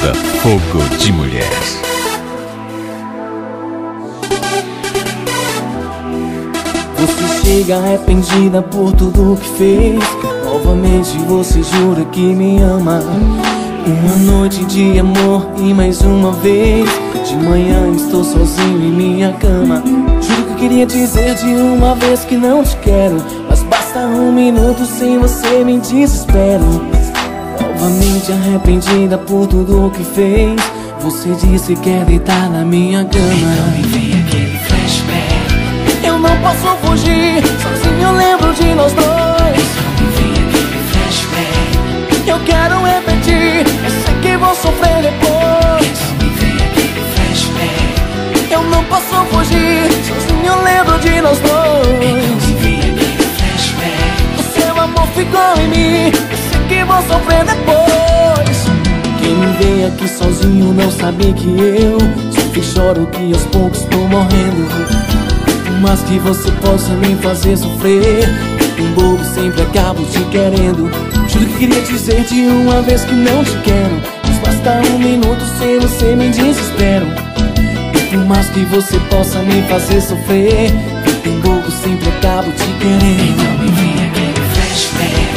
Banda Fogo de Mulher. Você chega arrependida por tudo que fez. Novamente você jura que me ama. Uma noite de amor e mais uma vez. De manhã estou sozinho em minha cama. Juro que queria dizer de uma vez que não te quero, mas basta um minuto sem você me desespero. Novamente arrependida por tudo que fez. Você disse que quer deitar na minha cama. Então me vem aquele flashback. Eu não posso fugir, sozinho eu lembro de nós dois. Então me vem aquele flashback. Eu quero repetir, eu sei que vou sofrer depois. Então me vem aquele flashback. Eu não posso fugir, sozinho eu lembro de nós dois. Então me vem aquele flashback. O seu amor ficou em mim, eu sei que vou sofrer depois. Quem me vê aqui sozinho não sabe que eu sofro e choro, que aos poucos tô morrendo. Por mais que você possa me fazer sofrer, um bobo sempre acabo te querendo. Juro que queria dizer de uma vez que não te quero, mas basta um minuto sem você me desespero. E por mais que você possa me fazer sofrer, um bobo sempre acabo te querendo. Então me vem aquele flashback.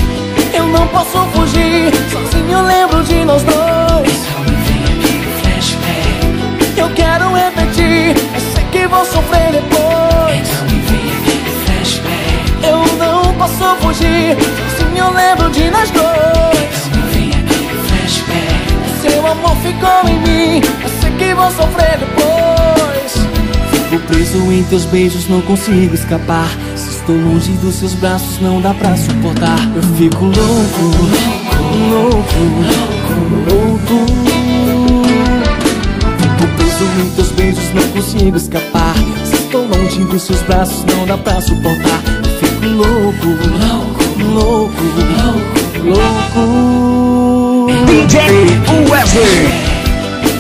Eu não posso fugir, sozinho eu lembro de nós dois. Então me vem aquele flashback. Eu quero repetir, eu sei que vou sofrer depois. Então me vem aquele flashback. Eu não posso fugir, sozinho eu lembro de nós dois. Então me vem aquele flashback. Seu amor ficou em mim, eu sei que vou sofrer depois. Fico preso em teus beijos, não consigo escapar. Se estou longe dos seus braços, não dá pra suportar. Eu fico louco, louco, louco. Fico preso em teus beijos, não consigo escapar. Se estou longe dos seus braços, não dá pra suportar. Eu fico louco, louco, louco. DJ Wesley.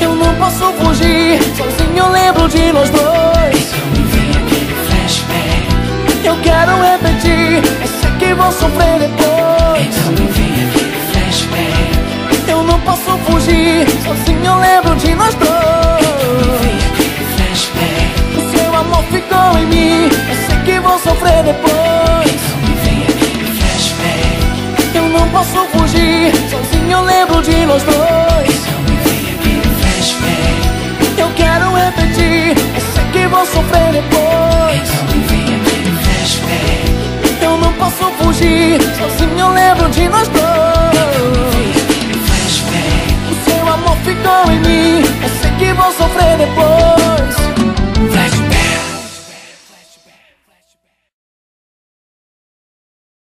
Eu não posso fugir, sozinho eu lembro de nós dois. Então me vem aquele flashback. Eu quero repetir, eu sei que vou sofrer depois. Então me vem aquele flashback. Eu não posso fugir, sozinho eu lembro de nós Me dois. vem aquele flashback. O seu amor ficou em mim, eu sei que vou sofrer depois. Então me vem aquele flashback. Eu não posso fugir, sozinho eu lembro de nós dois. Então me vem aquele flashback. Eu quero repetir, eu sei que vou sofrer depois. Então me vem aquele flashback. Eu não posso fugir, sozinho eu lembro de nós dois.